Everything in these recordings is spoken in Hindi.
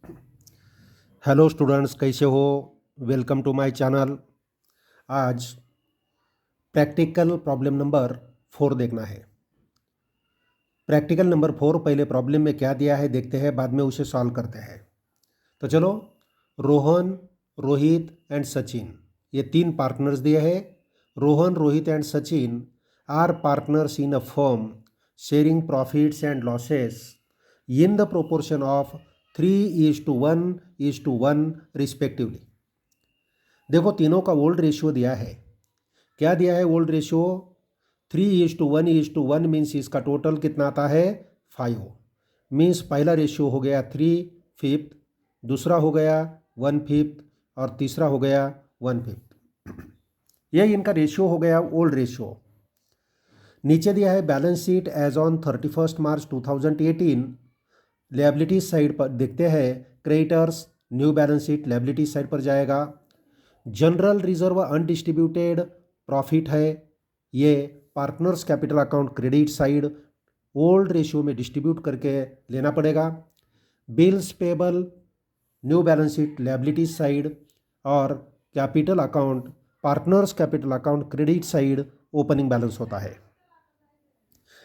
हेलो स्टूडेंट्स, कैसे हो? Welcome to my channel. आज प्रैक्टिकल प्रॉब्लम नंबर 4 देखना है। प्रैक्टिकल नंबर 4 पहले प्रॉब्लम में क्या दिया है देखते हैं, बाद में उसे सॉल्व करते हैं। तो चलो, रोहन, रोहित एंड सचिन, ये 3 पार्टनर्स दिए हैं। Rohan, Rohit and Sachin are partners in a firm sharing profits and losses in the proportion of 3:1:1 respectively. देखो, तीनों का ओल्ड रेशियो दिया है। क्या दिया है ओल्ड रेशियो? 3:1:1 मीन्स इसका टोटल कितना आता है? 5। मीन्स पहला रेशियो हो गया 3/5, दूसरा हो गया 1/5 और तीसरा हो गया 1/5। ये इनका रेशियो हो गया ओल्ड रेशियो। नीचे दिया है balance sheet as on 31 March 2018। Liabilities side पर देखते हैं, creditors, new balance sheet liabilities side पर जाएगा। जनरल रिजर्व अनडिस्ट्रीब्यूटेड प्रॉफिट है, ये partners capital account credit side old ratio में डिस्ट्रीब्यूट करके लेना पड़ेगा। Bills payable, new balance sheet liabilities side, और capital account partners capital account credit side opening balance होता है।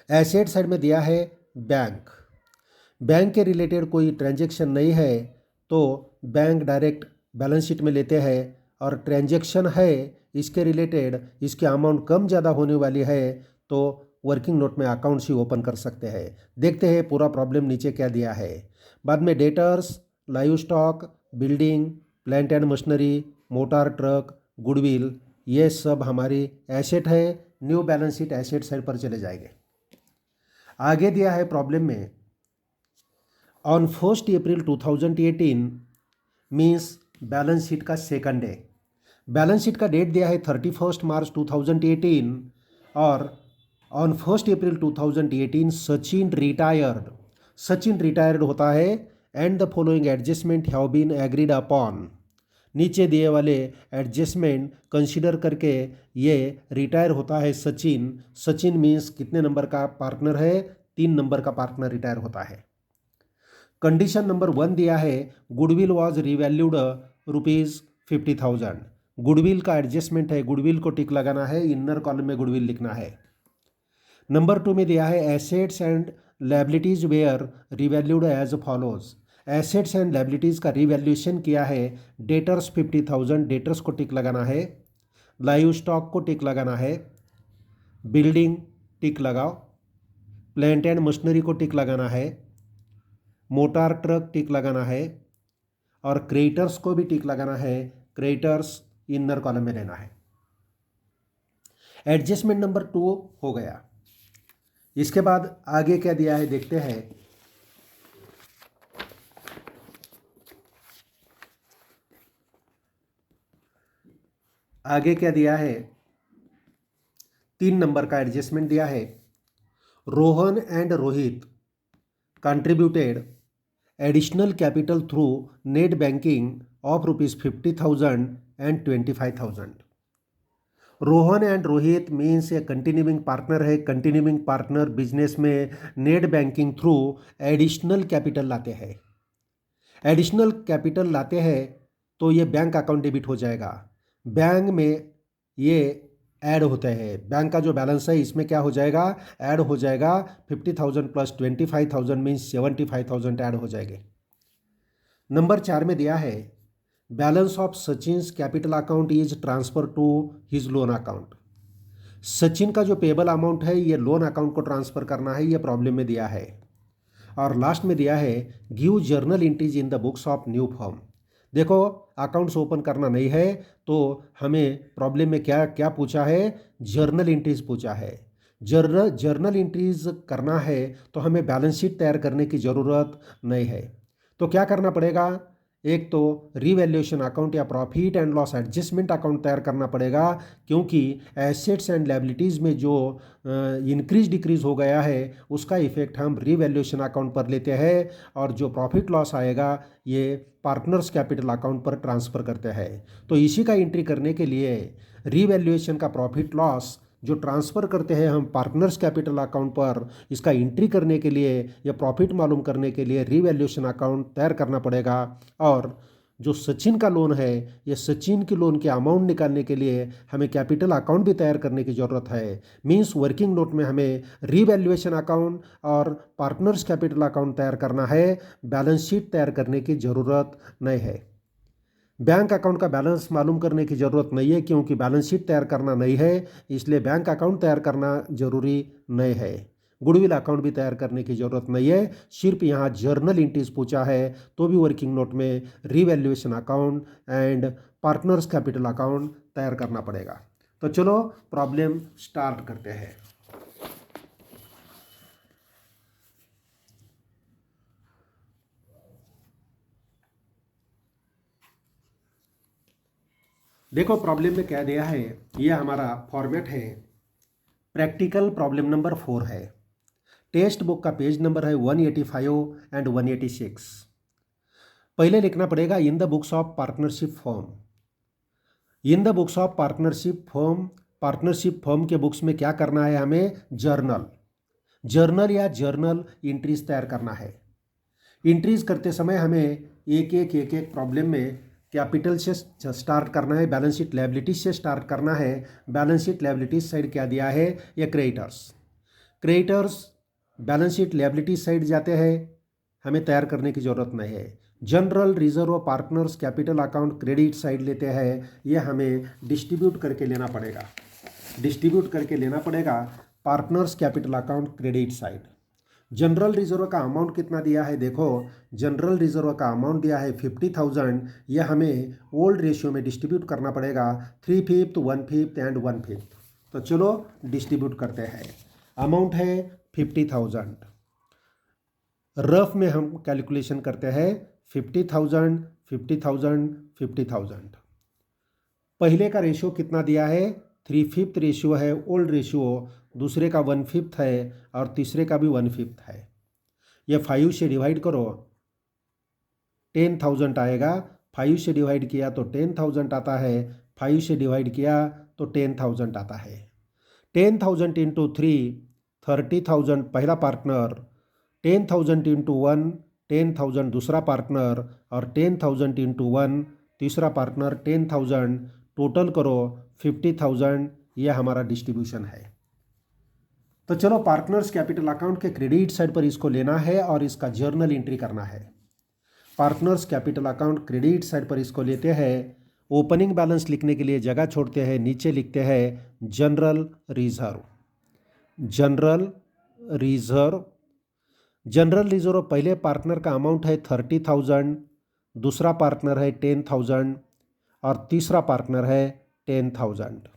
एसेट साइड में दिया है बैंक। बैंक के रिलेटेड कोई ट्रांजैक्शन नहीं है तो बैंक डायरेक्ट बैलेंस शीट में लेते हैं, और ट्रांजैक्शन है इसके रिलेटेड, इसकी अमाउंट कम ज़्यादा होने वाली है तो वर्किंग नोट में अकाउंट्स ही ओपन कर सकते हैं। देखते हैं पूरा प्रॉब्लम नीचे क्या दिया है। बाद में debtors, live stock, building, plant and machinery, motor, truck, goodwill, ये सब हमारी एसेट है। New balance sheet asset side पर चले जाएंगे। आगे दिया है प्रॉब्लम में, on 1 April 2018 means balance sheet का सेकंड डे। बैलेंस शीट का डेट दिया है 31 मार्च 2018, और on 1 April 2018 Sachin retired. Sachin retired होता है and the following adjustment have been agreed upon. नीचे दिए वाले एडजस्टमेंट कंसीडर करके ये रिटायर होता है सचिन। सचिन मीन्स कितने नंबर का पार्टनर है? 3 नंबर का पार्टनर रिटायर होता है। कंडीशन नंबर 1 दिया है, गुडविल वॉज रिवैल्यूड ₹50,000। गुडविल का एडजस्टमेंट है, गुडविल को टिक लगाना है, इनर कॉलम में गुडविल लिखना है। नंबर 2 में दिया है assets and liabilities were revalued as follows. Assets and liabilities का रिवैल्यूएशन किया है। डेटर्स 50,000, डेटर्स को टिक लगाना है। लाइव स्टॉक को टिक लगाना है। बिल्डिंग टिक लगाओ। प्लांट एंड मशीनरी को टिक लगाना है। मोटर, ट्रक टिक लगाना है, और क्रेडिटर्स को भी टिक लगाना है। क्रेडिटर्स इनर कॉलम में लेना है। एडजस्टमेंट नंबर 2 हो गया। इसके बाद आगे क्या दिया है देखते हैं। आगे क्या दिया है, 3 नंबर का एडजस्टमेंट दिया है। Rohan and Rohit contributed additional capital through net banking of ₹50,000 and 25,000। Rohan and Rohit means ये कंटिन्यूइंग पार्टनर है। कंटिन्यूइंग पार्टनर बिजनेस में net banking through additional capital लाते हैं। एडिशनल कैपिटल लाते हैं तो ये बैंक अकाउंट डेबिट हो जाएगा। बैंक में ये ऐड होते हैं। बैंक का जो बैलेंस है इसमें क्या हो जाएगा? ऐड हो जाएगा। 50,000 प्लस 25,000 मीन्स 75,000 ऐड हो जाएंगे। नंबर 4 में दिया है, balance of Sachin's capital account is transfer to his loan account. Sachin का जो पेबल अमाउंट है ये लोन अकाउंट को ट्रांसफर करना है, ये प्रॉब्लम में दिया है। और लास्ट में दिया है, give journal entries in the books of new firm. देखो, अकाउंट्स ओपन करना नहीं है तो हमें प्रॉब्लम में क्या क्या पूछा है? जर्नल एंट्रीज पूछा है। जर्नल एंट्रीज करना है तो हमें बैलेंस शीट तैयार करने की ज़रूरत नहीं है। तो क्या करना पड़ेगा? एक तो रीवैल्यूएशन अकाउंट या profit and loss adjustment account तैयार करना पड़ेगा, क्योंकि एसेट्स एंड लायबिलिटीज़ में जो इंक्रीज डिक्रीज हो गया है उसका इफेक्ट हम रीवैल्यूएशन अकाउंट पर लेते हैं, और जो प्रॉफिट लॉस आएगा ये पार्टनर्स कैपिटल अकाउंट पर ट्रांसफ़र करते हैं। तो इसी का एंट्री करने के लिए रीवैल्यूएशन का प्रॉफिट लॉस जो ट्रांसफ़र करते हैं हम पार्टनर्स कैपिटल अकाउंट पर, इसका एंट्री करने के लिए या प्रॉफिट मालूम करने के लिए रीवैल्यूएशन अकाउंट तैयार करना पड़ेगा। और जो सचिन का लोन है, ये सचिन के लोन के अमाउंट निकालने के लिए हमें कैपिटल अकाउंट भी तैयार करने की ज़रूरत है। मीन्स वर्किंग नोट में हमें रीवैल्यूएशन अकाउंट और पार्टनर्स कैपिटल अकाउंट तैयार करना है, बैलेंस शीट तैयार करने की ज़रूरत नहीं है। बैंक अकाउंट का बैलेंस मालूम करने की ज़रूरत नहीं है, क्योंकि बैलेंस शीट तैयार करना नहीं है, इसलिए बैंक अकाउंट तैयार करना जरूरी नहीं है। गुडविल अकाउंट भी तैयार करने की ज़रूरत नहीं है, सिर्फ यहाँ जर्नल एंट्रीज पूछा है तो भी वर्किंग नोट में revaluation account and partners capital account तैयार करना पड़ेगा। तो चलो प्रॉब्लम स्टार्ट करते हैं। देखो प्रॉब्लम में क्या दिया है, ये हमारा फॉर्मेट है। प्रैक्टिकल प्रॉब्लम नंबर 4 है। टेक्स्ट बुक का पेज नंबर है 185 एंड 186। पहले लिखना पड़ेगा in the books of partnership firm. In the books of partnership firm के बुक्स में क्या करना है, हमें जर्नल या जर्नल एंट्रीज तैयार करना है। एंट्रीज करते समय हमें एक एक प्रॉब्लम में कैपिटल से स्टार्ट करना है, बैलेंस शीट लायबिलिटीज से स्टार्ट करना है। बैलेंस शीट लायबिलिटीज साइड क्या दिया है, ये creditors balance sheet liabilities side जाते हैं, हमें तैयार करने की ज़रूरत नहीं है। General reserve partners capital account credit side लेते हैं, ये हमें डिस्ट्रीब्यूट करके लेना पड़ेगा partners capital account credit side. General reserve का अमाउंट कितना दिया है, देखो जनरल रिजर्व का अमाउंट दिया है 50,000, यह हमें ओल्ड रेशियो में डिस्ट्रीब्यूट करना पड़ेगा 3/5, 1/5 एंड 1/5। तो चलो डिस्ट्रीब्यूट करते हैं। अमाउंट है 50,000, रफ में हम कैलकुलेशन करते हैं 50,000, 50,000, 50,000। पहले का रेशियो कितना दिया है, 3/5 रेशियो है ओल्ड रेशियो, दूसरे का 1/5 है और तीसरे का भी 1/5 है। ये 5 से डिवाइड करो 10,000 आएगा, 5 से डिवाइड किया तो 10,000 आता है, 5 से डिवाइड किया तो 10,000 आता है। 10,000 इंटू 3 30,000 पहला पार्टनर, 10,000 इंटू 1 10,000 दूसरा पार्टनर और 10,000 इंटू 1 तीसरा पार्टनर 10,000, टोटल करो 50,000, यह हमारा डिस्ट्रीब्यूशन है। तो चलो पार्टनर्स कैपिटल अकाउंट के क्रेडिट साइड पर इसको लेना है और इसका जर्नल एंट्री करना है। Partners capital account credit side पर इसको लेते हैं। ओपनिंग बैलेंस लिखने के लिए जगह छोड़ते हैं, नीचे लिखते हैं जनरल रिजर्व पहले पार्टनर का अमाउंट है 30,000, दूसरा पार्टनर है 10,000 और तीसरा पार्टनर है 10,000।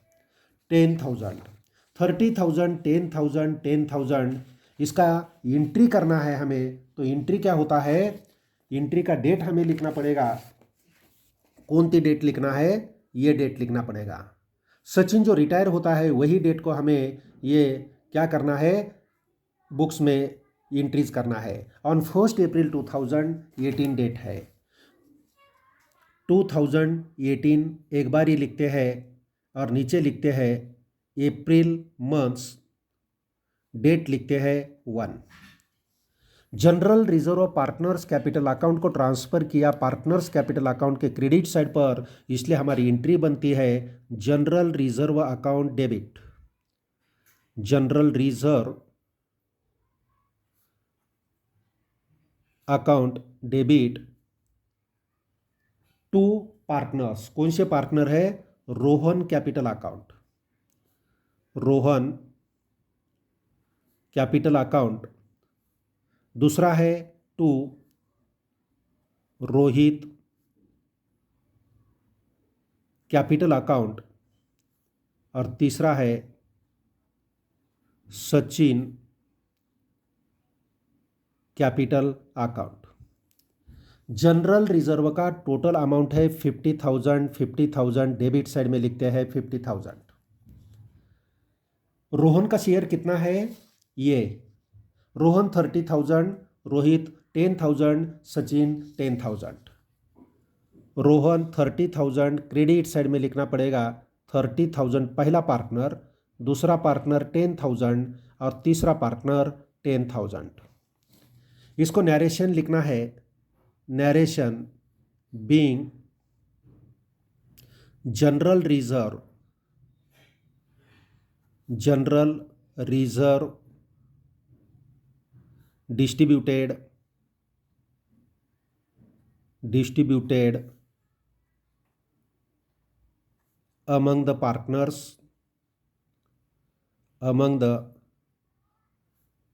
30,000 10,000 इसका एंट्री करना है हमें। तो एंट्री क्या होता है, एंट्री का डेट हमें लिखना पड़ेगा। कौन सी डेट लिखना है, ये डेट लिखना पड़ेगा। सचिन जो रिटायर होता है वही डेट को हमें ये क्या करना है, बुक्स में एंट्रीज करना है। ऑन 1 अप्रैल 2018 डेट है, 2018 एक बार ये लिखते हैं और नीचे लिखते हैं अप्रैल मंथ्स, डेट लिखते हैं 1। General reserve partners capital account को ट्रांसफ़र किया पार्टनर्स कैपिटल अकाउंट के क्रेडिट साइड पर, इसलिए हमारी एंट्री बनती है general reserve account debit. General reserve account debit to partners. कौन से पार्टनर है, Rohan capital account, Rohan capital account. दूसरा है टू रोहित कैपिटल अकाउंट और तीसरा है Sachin capital account. General reserve का टोटल अमाउंट है 50,000 डेबिट साइड में लिखते हैं 50,000। रोहन का शेयर कितना है, ये रोहन 30,000, रोहित 10,000, सचिन 10,000। रोहन 30,000 क्रेडिट साइड में लिखना पड़ेगा 30,000 पहला पार्टनर, दूसरा पार्टनर 10,000 और तीसरा पार्टनर 10,000। इसको नरेशन लिखना है, narration being general reserve distributed among the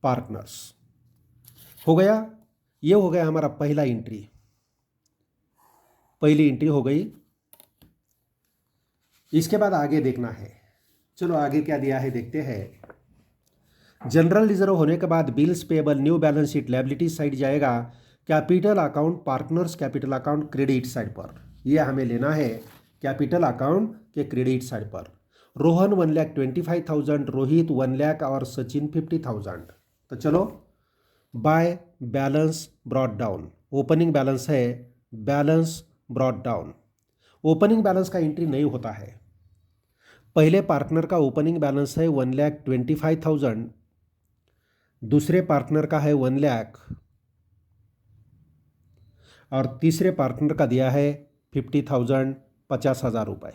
partners हो गया। ये हो गया हमारा पहली एंट्री हो गई। इसके बाद आगे देखना है, चलो आगे क्या दिया है देखते हैं। जनरल रिजर्व होने के बाद bills payable new balance sheet liability side जाएगा, capital account partners capital account credit side पर, यह हमें लेना है कैपिटल अकाउंट के क्रेडिट साइड पर। रोहन 1,25,000, रोहित 1 लाख और सचिन 50,000। तो चलो by balance brought down, opening balance है, balance brought down. Opening balance का एंट्री नहीं होता है। पहले पार्टनर का ओपनिंग बैलेंस है 1,25,000, दूसरे पार्टनर का है 1 लाख और तीसरे पार्टनर का दिया है 50,000, 50,000 रुपये।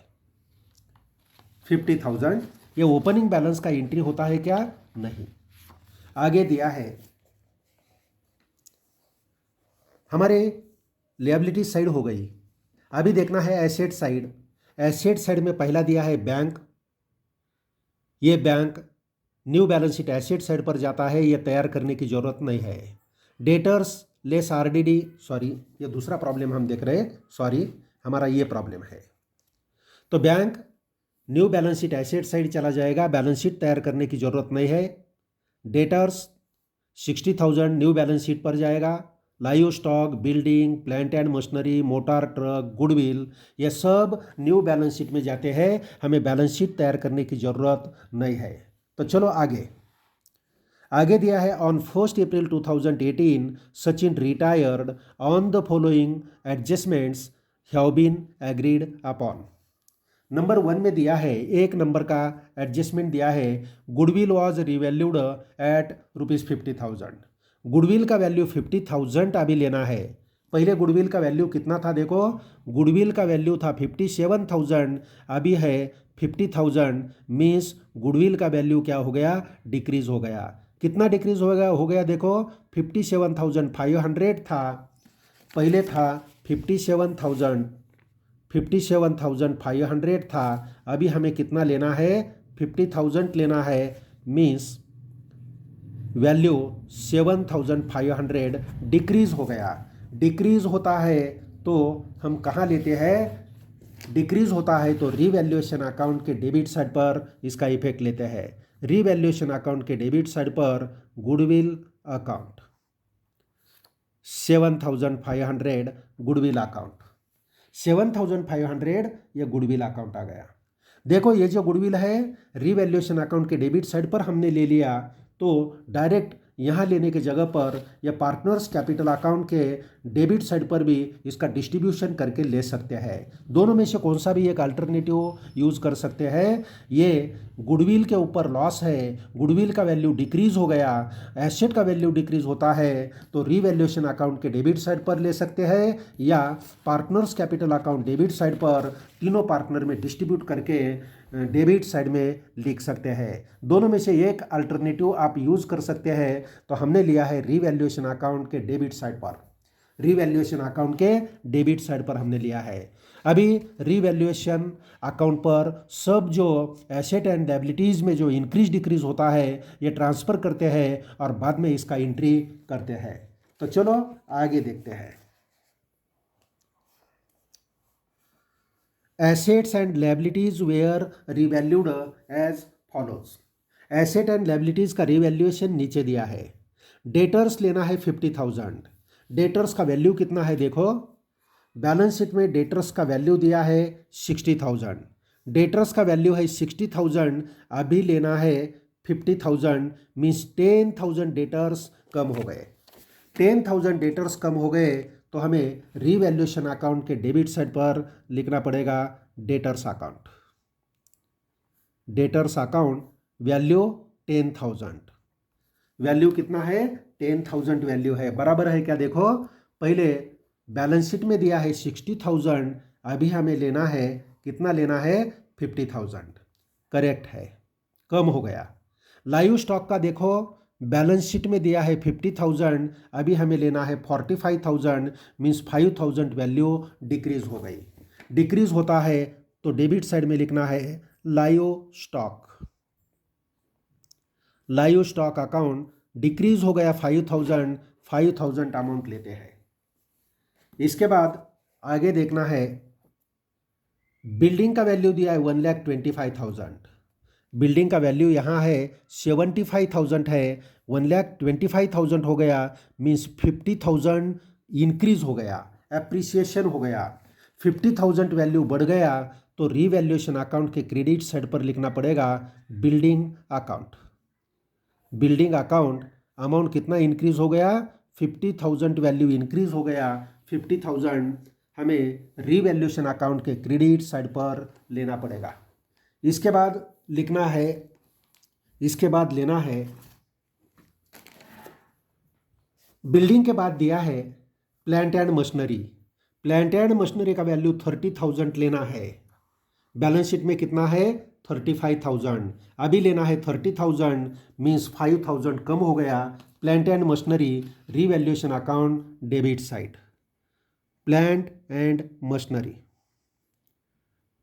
50,000 ये ओपनिंग बैलेंस का एंट्री होता है क्या? नहीं। आगे दिया है हमारे लिएबिलिटी साइड हो गई। अभी देखना है एसेट साइड। एसेट साइड में पहला दिया है बैंक। ये bank new balance sheet asset side पर जाता है, ये तैयार करने की जरूरत नहीं है। डेटर्स लेस आरडीडी, सॉरी ये दूसरा प्रॉब्लम हम देख रहे हैं, सॉरी हमारा ये प्रॉब्लम है। तो bank new balance sheet asset side चला जाएगा, बैलेंस शीट तैयार करने की जरूरत नहीं है। डेटर्स 60,000 न्यू बैलेंस शीट पर जाएगा। Live stock, building, plant and machinery, motor, truck, goodwill, ये सब न्यू बैलेंस शीट में जाते हैं, हमें बैलेंस शीट तैयार करने की जरूरत नहीं है। तो चलो आगे दिया है on 1 April 2018 Sachin retired, on the following adjustments have been agreed upon. Number 1 में दिया है, 1 नंबर का एडजस्टमेंट दिया है, goodwill was revalued at ₹50,000। Goodwill का वैल्यू 50,000 अभी लेना है। पहले गुडविल का वैल्यू कितना था देखो, गुडविल का वैल्यू था 57,000, अभी है 50,000, मीन्स गुडविल का वैल्यू क्या हो गया? डिक्रीज हो गया। कितना डिक्रीज हो गया देखो, 57,500 था, पहले था 57,500 था, अभी हमें कितना लेना है? 50,000 लेना है, मीन्स वैल्यू 7,500 डिक्रीज हो गया। डिक्रीज होता है तो हम कहाँ लेते हैं? डिक्रीज होता है तो रीवैल्यूएशन अकाउंट के डेबिट साइड पर इसका इफेक्ट लेते हैं। रीवैल्यूएशन अकाउंट के डेबिट साइड पर गुडविल अकाउंट 7,500, गुडविल अकाउंट 7,500, ये गुडविल अकाउंट आ गया। देखो ये जो गुडविल है रीवैल्यूएशन अकाउंट के डेबिट साइड पर हमने ले लिया, तो डायरेक्ट यहाँ लेने की जगह पर या पार्टनर्स कैपिटल अकाउंट के डेबिट साइड पर भी इसका डिस्ट्रीब्यूशन करके ले सकते हैं। दोनों में से कौन सा भी एक अल्टरनेटिव यूज़ कर सकते हैं। ये गुडविल के ऊपर लॉस है, गुडविल का वैल्यू डिक्रीज हो गया, एसेट का वैल्यू डिक्रीज होता है, तो रीवैल्यूएशन अकाउंट के डेबिट साइड पर ले सकते हैं या partners capital account debit side पर तीनों पार्टनर में डिस्ट्रीब्यूट करके डेबिट साइड में लिख सकते हैं। दोनों में से एक अल्टरनेटिव आप यूज़ कर सकते हैं। तो हमने लिया है रीवैल्यूएशन अकाउंट के डेबिट साइड पर, रीवैल्यूएशन अकाउंट के डेबिट साइड पर हमने लिया है। अभी रीवैल्यूएशन अकाउंट पर सब जो एसेट एंड लायबिलिटीज़ में जो इंक्रीज डिक्रीज होता है ये ट्रांसफ़र करते हैं और बाद में इसका एंट्री करते हैं। तो चलो आगे देखते हैं। Assets and liabilities were revalued as follows. Asset and liabilities का रिवैल्यूएशन नीचे दिया है। डेटर्स लेना है 50,000। डेटर्स का वैल्यू कितना है देखो, बैलेंस शीट में डेटर्स का वैल्यू दिया है 60,000। डेटर्स का वैल्यू है 60,000, अभी लेना है 50,000, मीन्स 10,000 डेटर्स कम हो गए। 10,000 डेटर्स कम हो गए तो हमें रीवैल्यूएशन अकाउंट के डेबिट साइड पर लिखना पड़ेगा debtors account. Debtors account value 10,000, value कितना है 10,000 वैल्यू है, बराबर है क्या? देखो पहले बैलेंस शीट में दिया है 60,000, अभी हमें लेना है कितना लेना है 50,000, करेक्ट है, कम हो गया। लाइव स्टॉक का देखो बैलेंस शीट में दिया है 50,000, अभी हमें लेना है 45,000, मीन्स 5,000 वैल्यू डिक्रीज हो गई। डिक्रीज होता है तो डेबिट साइड में लिखना है live stock, live stock account decrease हो गया 5,000, 5,000 अमाउंट लेते हैं। इसके बाद आगे देखना है बिल्डिंग का वैल्यू दिया है 1,25,000, बिल्डिंग का वैल्यू यहाँ है 75,000 है, 1,25,000 हो गया, मीन्स 50,000 इंक्रीज हो गया, एप्रिसिएशन हो गया, 50,000 वैल्यू बढ़ गया तो रीवैल्यूएशन अकाउंट के क्रेडिट साइड पर लिखना पड़ेगा building account. Building account amount कितना इंक्रीज हो गया 50,000 वैल्यू इंक्रीज हो गया, 50,000 हमें रीवैल्यूएशन अकाउंट के क्रेडिट साइड पर लेना पड़ेगा। इसके बाद लिखना है, इसके बाद लेना है बिल्डिंग के बाद दिया है plant and machinery, plant and machinery का वैल्यू 30,000 लेना है, बैलेंस शीट में कितना है 35,000, अभी लेना है 30,000, मीन्स 5,000 कम हो गया। Plant and machinery revaluation account debit side, plant and machinery,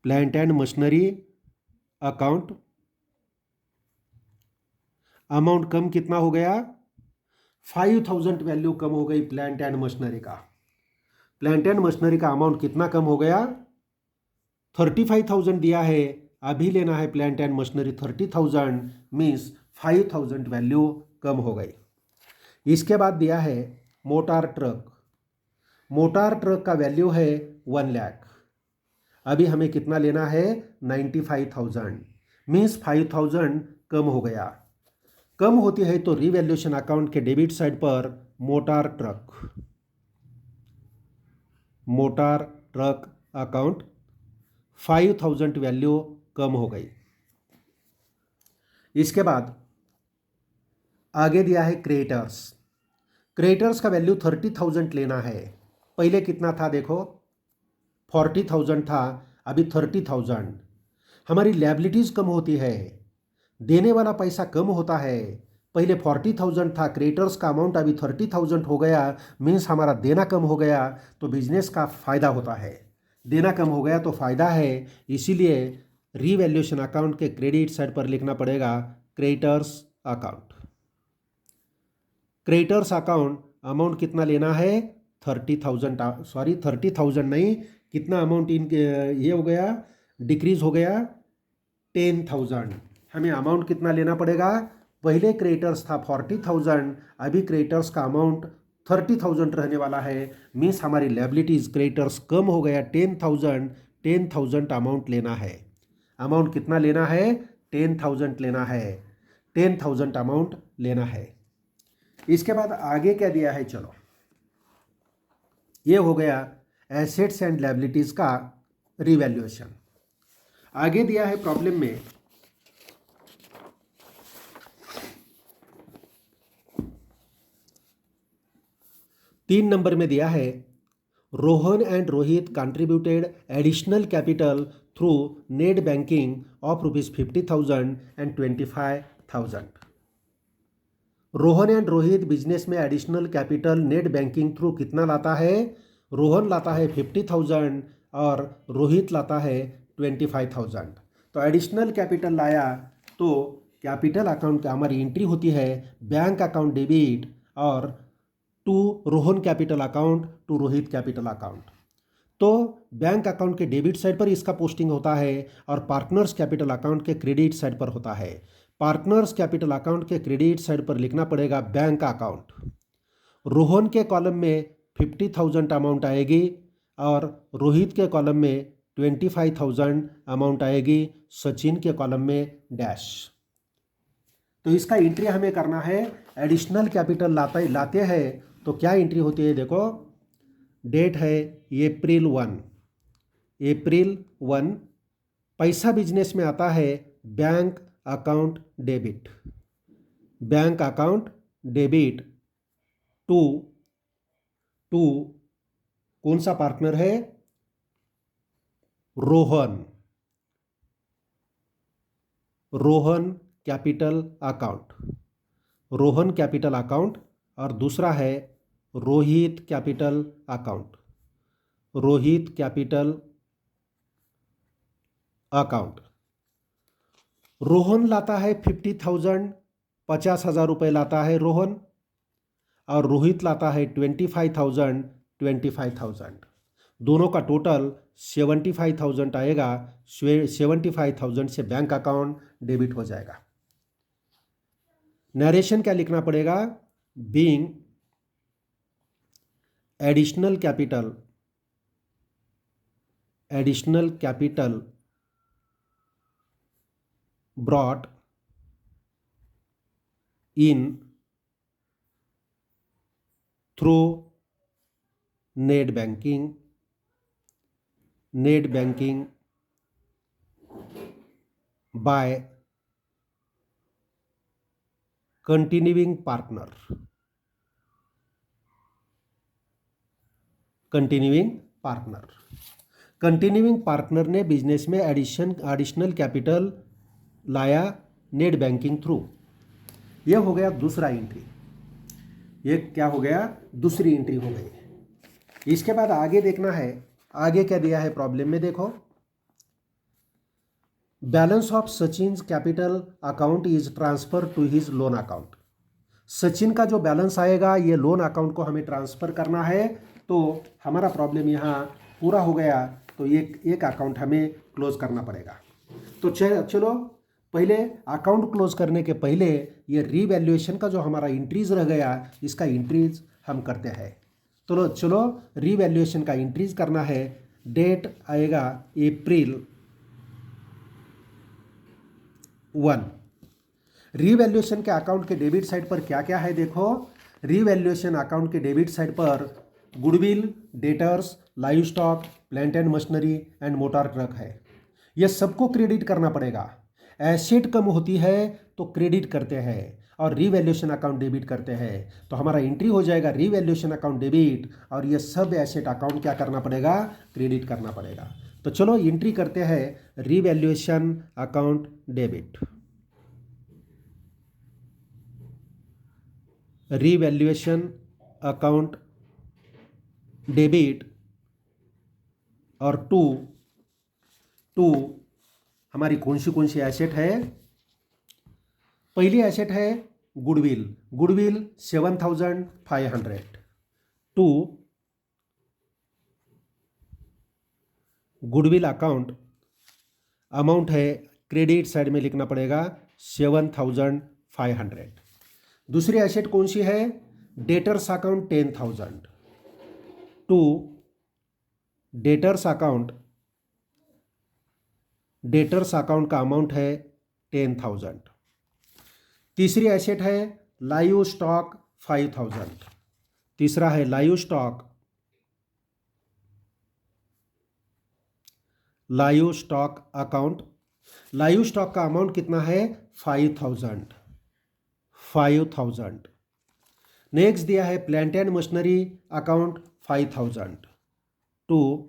plant and machinery account amount कम कितना हो गया 5,000 वैल्यू कम हो गई प्लांट एंड मशीनरी का। प्लांट एंड मशीनरी का अमाउंट कितना कम हो गया 35,000 दिया है, अभी लेना है plant and machinery 30,000, means 5,000 value कम हो गई। इसके बाद दिया है मोटार ट्रक, मोटार ट्रक का वैल्यू है 1 लाख, अभी हमें कितना लेना है 95,000, मीन्स 5,000 कम हो गया। कम होती है तो रीवैल्यूएशन अकाउंट के डेबिट साइड पर motor truck, motor truck account 5,000 value कम हो गई। इसके बाद आगे दिया है क्रेडिटर्स, क्रेडिटर्स का वैल्यू 30,000 लेना है, पहले कितना था देखो 40,000 था, अभी 30,000। हमारी लायबिलिटीज कम होती है, देने वाला पैसा कम होता है, पहले 40,000 था, क्रेडिटर्स का अमाउंट अभी 30,000 हो गया, मीन्स हमारा देना कम हो गया तो बिजनेस का फायदा होता है, देना कम हो गया तो फायदा है, इसीलिए रीवैल्यूएशन अकाउंट के क्रेडिट साइड पर लिखना पड़ेगा creditors account. Creditors account amount कितना लेना है 30,000, सॉरी 30,000 नहीं, कितना अमाउंट ये हो गया डिक्रीज हो गया 10,000, हमें अमाउंट कितना लेना पड़ेगा, पहले क्रेडिटर्स था 40,000, अभी क्रेडिटर्स का अमाउंट 30,000 रहने वाला है, मीन्स हमारी लायबिलिटीज क्रेडिटर्स कम हो गया 10,000 अमाउंट लेना है, अमाउंट कितना लेना है 10,000 लेना है, 10,000 अमाउंट लेना है। इसके बाद आगे क्या दिया है, चलो ये हो गया एसेट्स एंड लायबिलिटीज का रिवैल्यूएशन। आगे दिया है प्रॉब्लम में तीन नंबर में दिया है Rohan and Rohit contributed additional capital through net banking of ₹50,000 and 25,000। Rohan and Rohit business में additional capital net banking through कितना लाता है, रोहन लाता है 50,000 और रोहित लाता है 25,000। तो एडिशनल कैपिटल लाया तो कैपिटल अकाउंट का हमारी एंट्री होती है बैंक अकाउंट डेबिट और to Rohan capital account to Rohit capital account. तो बैंक अकाउंट के डेबिट साइड पर इसका पोस्टिंग होता है और पार्टनर्स कैपिटल अकाउंट के क्रेडिट साइड पर होता है। पार्टनर्स कैपिटल अकाउंट के क्रेडिट साइड पर लिखना पड़ेगा बैंक अकाउंट। रोहन के कॉलम में 50,000 अमाउंट आएगी और रोहित के कॉलम में 25,000 अमाउंट आएगी, सचिन के कॉलम में डैश। तो इसका एंट्री हमें करना है, एडिशनल कैपिटल लाते हैं तो क्या एंट्री होती है, देखो डेट है अप्रैल 1, पैसा बिजनेस में आता है bank account debit, bank account debit to to कौन सा पार्टनर है? Rohan, Rohan capital account, Rohan capital account. और दूसरा है Rohit capital account, Rohit capital account. Rohan लाता है 50,000, 50,000 रुपये लाता है रोहन, और रोहित लाता है 25,000, 25,000। दोनों का टोटल 75,000 आएगा। 75,000 से बैंक अकाउंट डेबिट हो जाएगा। नरेशन क्या लिखना पड़ेगा? Being additional capital, additional capital brought in through net banking, net banking by continuing partner, continuing partner। Continuing partner ने बिजनेस में एडिशनल कैपिटल लाया नेट बैंकिंग थ्रू। यह हो गया दूसरा एंट्री। ये क्या हो गया? दूसरी एंट्री हो गई। इसके बाद आगे देखना है, आगे क्या दिया है प्रॉब्लम में। देखो, balance of Sachin capital account is transfer to his loan account. Sachin का जो बैलेंस आएगा ये लोन अकाउंट को हमें ट्रांसफर करना है। तो हमारा प्रॉब्लम यहाँ पूरा हो गया। तो एक अकाउंट हमें क्लोज करना पड़ेगा। तो चलो पहले अकाउंट क्लोज करने के पहले ये रीवैल्यूएशन का जो हमारा इंट्रीज रह गया, इसका इंट्रीज हम करते हैं। तो चलो रीवैल्यूएशन का इंट्रीज करना है। डेट आएगा April 1। रीवैल्यूएशन के अकाउंट के डेबिट साइड पर क्या क्या है देखो। रीवैल्यूएशन अकाउंट के डेबिट साइड पर goodwill, debtors, live stock, plant and machinery and motor truck है। यह सबको क्रेडिट करना पड़ेगा। एसेट कम होती है तो क्रेडिट करते हैं और रीवैल्यूएशन अकाउंट डेबिट करते हैं। तो हमारा एंट्री हो जाएगा रीवैल्यूएशन अकाउंट डेबिट, और ये सब एसेट अकाउंट क्या करना पड़ेगा? क्रेडिट करना पड़ेगा। तो चलो एंट्री करते हैं revaluation account debit. Revaluation account debit और टू हमारी कौन सी एसेट है? पहली एसेट है goodwill, goodwill 7,500 to goodwill account amount है, क्रेडिट साइड में लिखना पड़ेगा 7,500। दूसरी एसेट कौन सी है? Debtors account 10,000 to debtors account का अमाउंट है 10,000। तीसरी एसेट है लाइव स्टॉक 5,000। तीसरा है live stock account. Live stock का अमाउंट कितना है? 5,000। नेक्स्ट दिया है plant and machinery account 5,000 to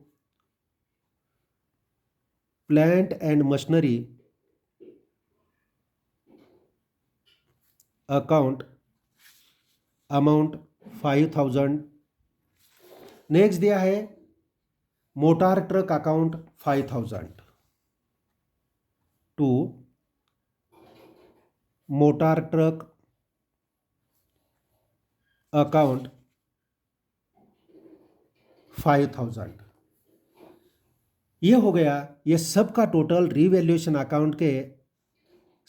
plant and machinery account amount 5,000। Next दिया है motor truck account 5,000 to motor truck account 5,000। ये हो गया। ये सब का टोटल रीवैल्यूएशन अकाउंट के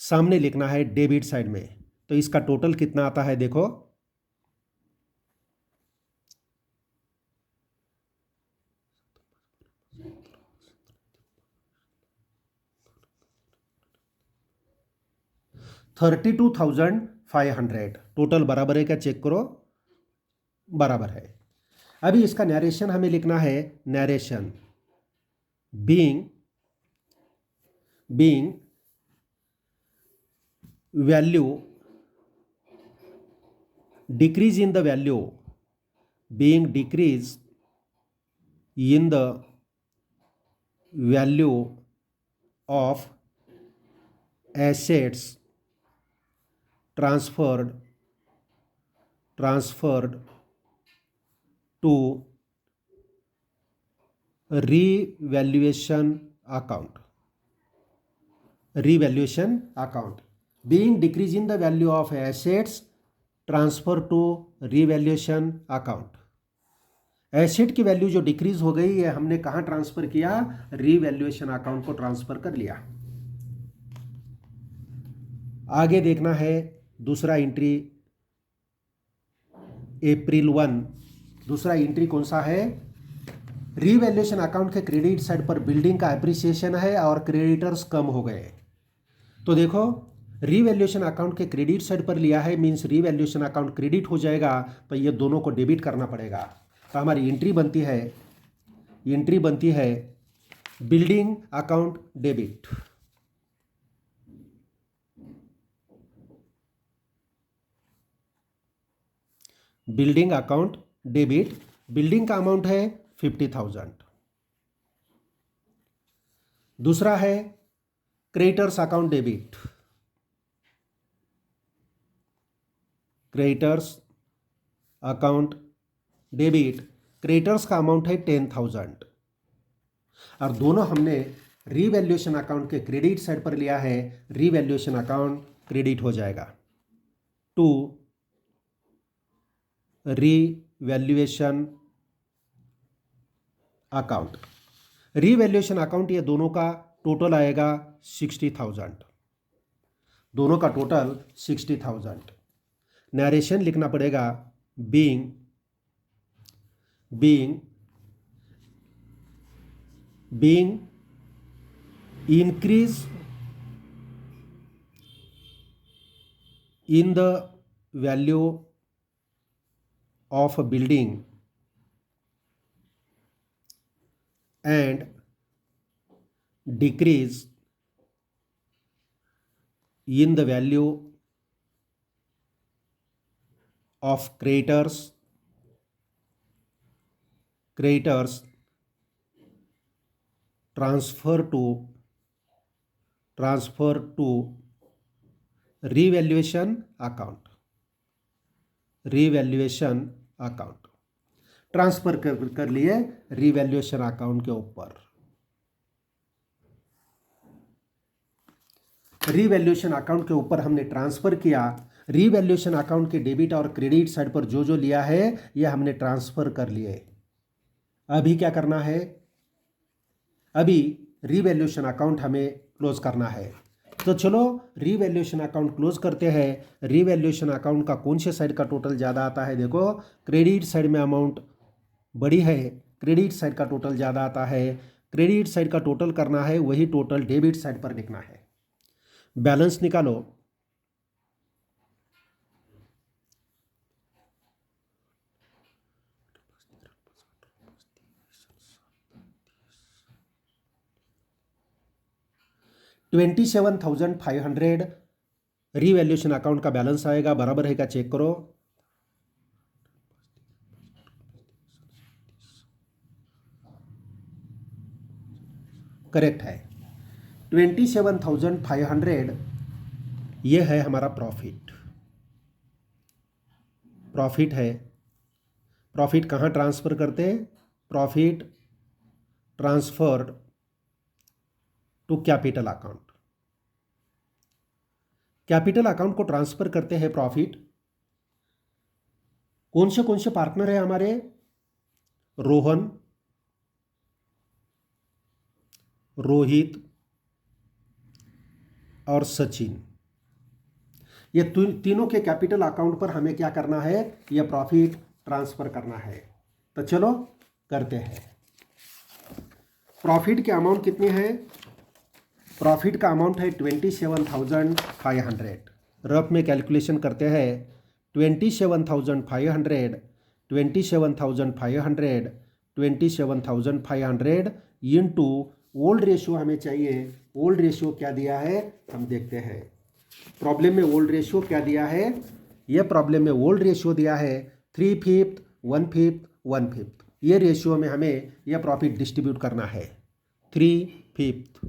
सामने लिखना है डेबिट साइड में। तो इसका टोटल कितना आता है देखो। $32,500 टोटल बराबर है क्या? चेक करो, बराबर है। अभी इसका नरेशन हमें लिखना है। Narration being value decrease in the value being decrease in the value of assets transferred to revaluation account being decrease in the value of assets transfer to revaluation account. Asset की वैल्यू जो डिक्रीज हो गई है हमने कहाँ ट्रांसफ़र किया, रीवैल्यूएशन अकाउंट को ट्रांसफ़र कर लिया। आगे देखना है दूसरा एंट्री अप्रैल 1। दूसरा एंट्री कौन सा है, रीवैल्यूएशन अकाउंट के क्रेडिट साइड पर बिल्डिंग का एप्रिसिएशन है और क्रेडिटर्स कम हो गए। तो देखो रीवैल्यूएशन अकाउंट के क्रेडिट साइड पर लिया है, मींस रीवैल्यूएशन अकाउंट क्रेडिट हो जाएगा, तो ये दोनों को डेबिट करना पड़ेगा। तो हमारी एंट्री बनती है building account debit. Building account debit, building का अमाउंट है 50,000। दूसरा है creditors account debit. Creditors account debit, creditors का अमाउंट है 10,000 और दोनों हमने रीवैल्यूएशन अकाउंट के क्रेडिट साइड पर लिया है, रीवैल्यूएशन अकाउंट क्रेडिट हो जाएगा to revaluation account. Revaluation account ये दोनों का टोटल आएगा 60,000, दोनों का टोटल 60,000। नरेशन लिखना पड़ेगा being increase in the value of a building and decrease in the value of creditors transfer to revaluation account, transfer कर लिए रिवैल्यूएशन अकाउंट के ऊपर। रिवैल्यूएशन अकाउंट के ऊपर हमने ट्रांसफर किया। रिवैल्यूएशन अकाउंट के डेबिट और क्रेडिट साइड पर जो जो लिया है यह हमने ट्रांसफर कर लिए। अभी क्या करना है, अभी रिवैल्यूएशन अकाउंट हमें क्लोज करना है। तो चलो रीवैल्यूएशन अकाउंट क्लोज करते हैं। रीवैल्यूएशन अकाउंट का कौन से साइड का टोटल ज़्यादा आता है, देखो क्रेडिट साइड में अमाउंट बड़ी है, क्रेडिट साइड का टोटल ज़्यादा आता है। क्रेडिट साइड का टोटल करना है, वही टोटल डेबिट साइड पर लिखना है। बैलेंस निकालो। $27,500 रीवैल्यूएशन अकाउंट का बैलेंस आएगा, बराबर है क्या चेक करो। करेक्ट है 27,500। ये है हमारा प्रॉफिट है। प्रॉफिट कहाँ ट्रांसफर करते हैं, profit transferred to capital account. Capital account को ट्रांसफर करते हैं प्रॉफिट। कौन से पार्टनर है हमारे, रोहन, रोहित और सचिन। ये तीनों के कैपिटल अकाउंट पर हमें क्या करना है, यह प्रॉफिट ट्रांसफर करना है। तो चलो करते हैं। प्रॉफिट के अमाउंट कितने हैं, प्रॉफिट का अमाउंट है 27,500। रफ में कैलकुलेशन करते हैं 27,500 इंटू ओल्ड रेशियो हमें चाहिए। ओल्ड रेशियो क्या दिया है हम देखते हैं। प्रॉब्लम में ओल्ड रेशियो क्या दिया है? यह प्रॉब्लम में ओल्ड रेशियो दिया है 3/5, 1/5, 1/5। ये रेशियो में हमें यह प्रॉफिट डिस्ट्रीब्यूट करना है। 3/5,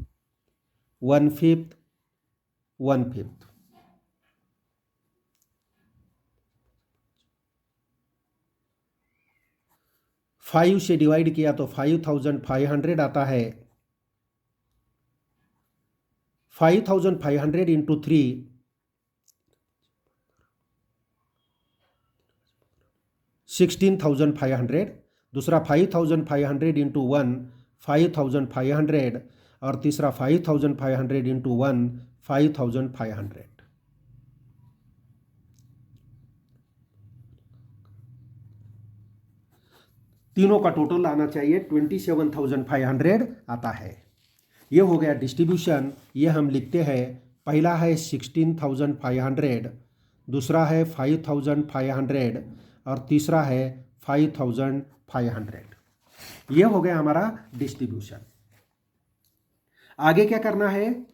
1/5, 1/5। 5 से डिवाइड किया तो 5500 आता है। 5500 इंटू 3 16,500। दूसरा 5,500 इंटू 1 5,500 और तीसरा 5,500 इंटू 1 5,500। तीनों का टोटल आना चाहिए 27,500 आता है। ये हो गया डिस्ट्रीब्यूशन। ये हम लिखते हैं, पहला है 16,500, दूसरा है 5,500 और तीसरा है 5,500। ये हो गया हमारा डिस्ट्रीब्यूशन। आगे क्या करना है?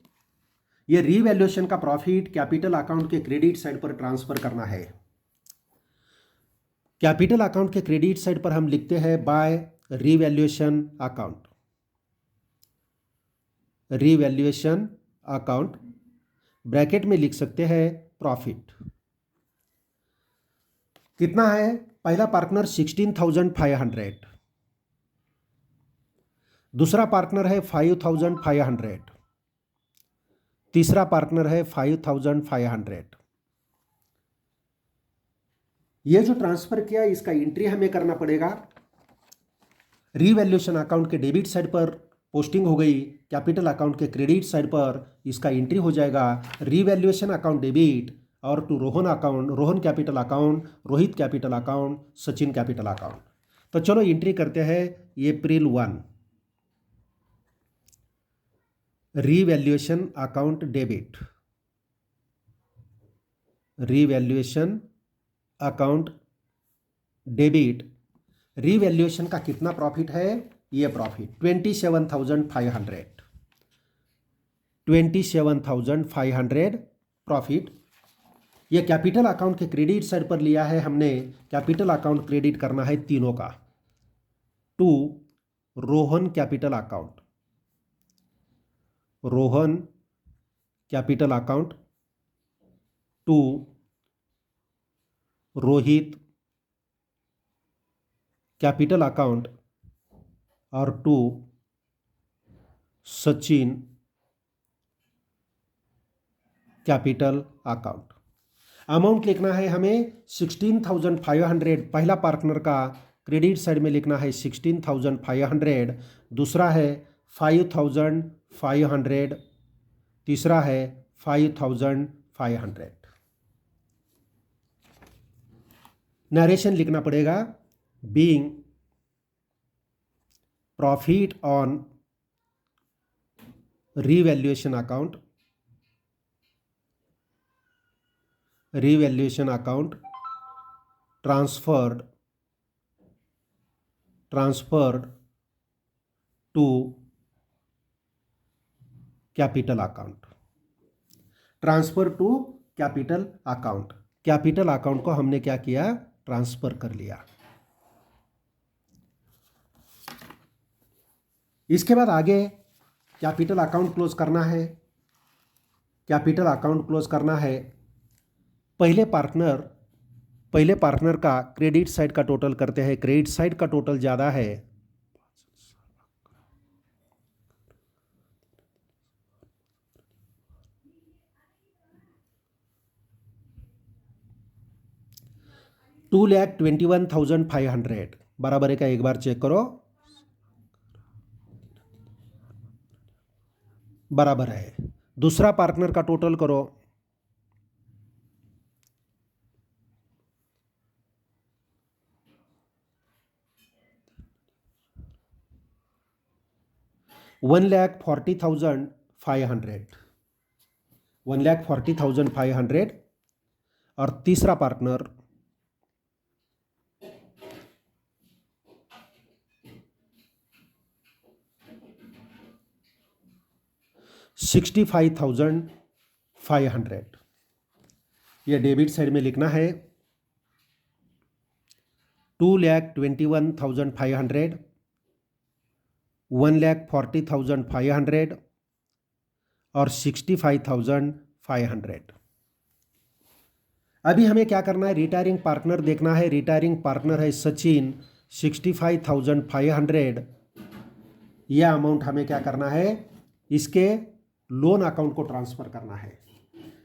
ये रीवैल्यूएशन का प्रॉफिट कैपिटल अकाउंट के क्रेडिट साइड पर ट्रांसफर करना है। कैपिटल अकाउंट के क्रेडिट साइड पर हम लिखते हैं by revaluation account. Revaluation account bracket में लिख सकते हैं प्रॉफिट। कितना है? पहला पार्टनर 16,500, दूसरा पार्टनर है 5,500, तीसरा पार्टनर है 5,500। ये जो ट्रांसफर किया इसका एंट्री हमें करना पड़ेगा। रीवैल्यूएशन अकाउंट के डेबिट साइड पर पोस्टिंग हो गई, कैपिटल अकाउंट के क्रेडिट साइड पर इसका एंट्री हो जाएगा। रीवैल्यूएशन अकाउंट डेबिट और to Rohan account, Rohan capital account, Rohit capital account, Sachin capital account. तो चलो एंट्री करते हैं। April 1 revaluation account debit, revaluation account debit. Revaluation का कितना प्रॉफिट है? ये प्रॉफिट 27,500, 27,500 प्रॉफिट। ये कैपिटल अकाउंट के क्रेडिट साइड पर लिया है हमने। कैपिटल अकाउंट क्रेडिट करना है तीनों का to Rohan capital account, Rohan capital account, to Rohit capital account और to Sachin capital account. Amount लिखना है हमें 16,500। पहला पार्टनर का क्रेडिट साइड में लिखना है 16,500, दूसरा है 5,500, तीसरा है 5,500। नरेशन लिखना पड़ेगा, being profit on revaluation account, revaluation account transferred to capital account, transfer to capital account. Capital account को हमने क्या किया? ट्रांसफर कर लिया। इसके बाद आगे कैपिटल अकाउंट क्लोज करना है। कैपिटल अकाउंट क्लोज करना है। पहले पार्टनर का क्रेडिट साइड का टोटल करते हैं। क्रेडिट साइड का टोटल ज़्यादा है, $2,21,500 बराबर है क्या? एक बार चेक करो, बराबर है। दूसरा पार्टनर का टोटल करो, $1,40,500 और तीसरा पार्टनर 65,500। ये डेबिट साइड में लिखना है 2,21,500, 1,40,500 और 65,500। अभी हमें क्या करना है, रिटायरिंग पार्टनर देखना है। रिटायरिंग पार्टनर है सचिन, 65,500। यह अमाउंट हमें क्या करना है, इसके लोन अकाउंट को ट्रांसफ़र करना है।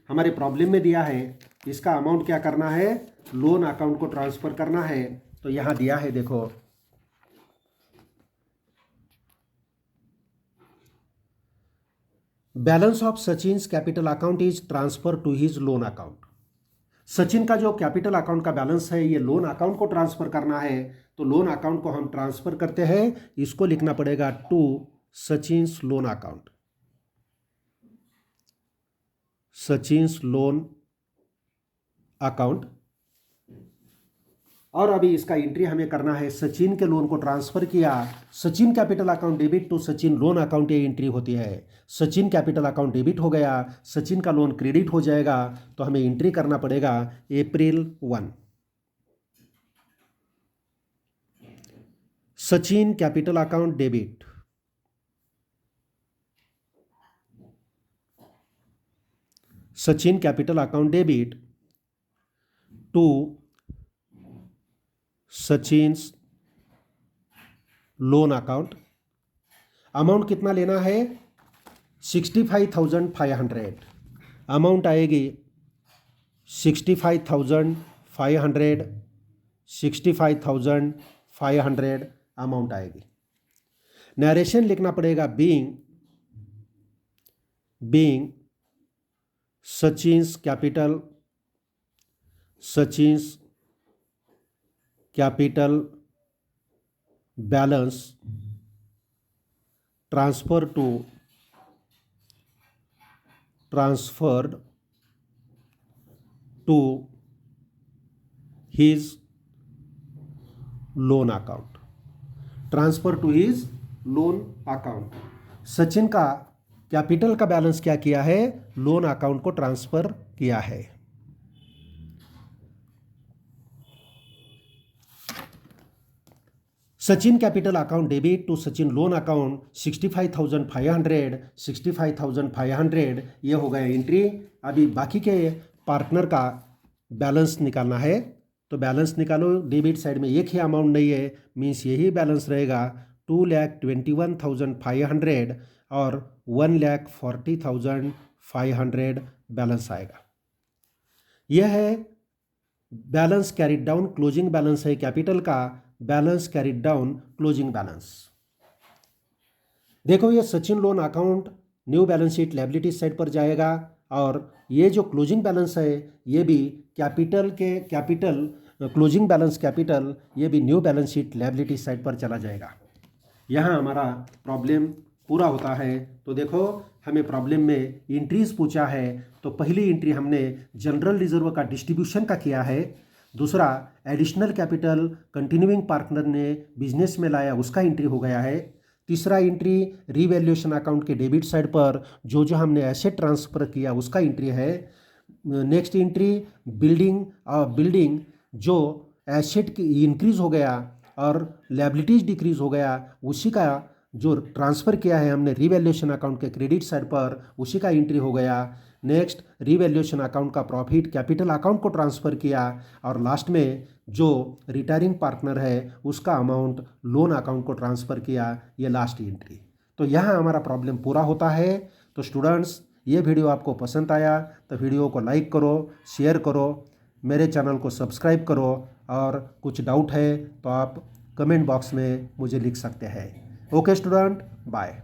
हमारे प्रॉब्लम में दिया है इसका अमाउंट क्या करना है, लोन अकाउंट को ट्रांसफ़र करना है। तो यहाँ दिया है, देखो balance of Sachin's capital account is transfer to his loan account. Sachin का जो कैपिटल अकाउंट का बैलेंस है ये लोन अकाउंट को ट्रांसफर करना है। तो लोन अकाउंट को हम ट्रांसफर करते हैं, इसको लिखना पड़ेगा to Sachin's loan account, Sachin's loan account. और अभी इसका एंट्री हमें करना है, सचिन के लोन को ट्रांसफर किया, Sachin capital account debit to Sachin loan account, ये एंट्री होती है। सचिन कैपिटल अकाउंट डेबिट हो गया, सचिन का लोन क्रेडिट हो जाएगा। तो हमें एंट्री करना पड़ेगा April 1, Sachin capital account debit, Sachin capital account debit to Sachin's loan account. Amount कितना लेना है, 65,500। अमाउंट आएगी 65,500, 65,500 अमाउंट आएगी। नरेशन लिखना पड़ेगा being Sachin's capital balance transferred to his loan account, transfer to his loan account. Sachin का कैपिटल का बैलेंस क्या किया है, लोन अकाउंट को ट्रांसफर किया है। Sachin capital account debit to Sachin loan account 65,500 ये हो गया एंट्री। अभी बाकी के पार्टनर का बैलेंस निकालना है। तो बैलेंस निकालो, डेबिट साइड में एक ही अमाउंट नहीं है, मीन्स यही बैलेंस रहेगा 2,21,500 और 1,40,500 बैलेंस आएगा। यह है balance carried down, closing balance है कैपिटल का, balance carried down closing balance. देखो ये Sachin loan account new balance sheet liability side पर जाएगा और ये जो क्लोजिंग बैलेंस है ये भी कैपिटल क्लोजिंग बैलेंस कैपिटल, ये भी new balance sheet liability side पर चला जाएगा। यहाँ हमारा प्रॉब्लम पूरा होता है। तो देखो हमें प्रॉब्लम में एंट्रीज पूछा है। तो पहली एंट्री हमने जनरल रिजर्व का डिस्ट्रीब्यूशन का किया है। दूसरा एडिशनल कैपिटल कंटिन्यूइंग पार्टनर ने बिजनेस में लाया, उसका एंट्री हो गया है। तीसरा एंट्री रीवैल्यूएशन अकाउंट के डेबिट साइड पर जो हमने एसेट ट्रांसफ़र किया उसका एंट्री है। नेक्स्ट एंट्री बिल्डिंग जो एसेट की इंक्रीज हो गया और लायबिलिटीज डिक्रीज हो गया, उसी का जो ट्रांसफ़र किया है हमने रीवैल्यूएशन अकाउंट के क्रेडिट साइड पर, उसी का एंट्री हो गया। नेक्स्ट रीवैल्यूएशन अकाउंट का प्रॉफिट कैपिटल अकाउंट को ट्रांसफ़र किया और लास्ट में जो रिटायरिंग पार्टनर है उसका अमाउंट लोन अकाउंट को ट्रांसफ़र किया, ये लास्ट एंट्री। तो यहाँ हमारा प्रॉब्लम पूरा होता है। तो स्टूडेंट्स ये वीडियो आपको पसंद आया तो वीडियो को लाइक करो, शेयर करो, मेरे चैनल को सब्सक्राइब करो और कुछ डाउट है तो आप कमेंट बॉक्स में मुझे लिख सकते हैं। Okay student, bye.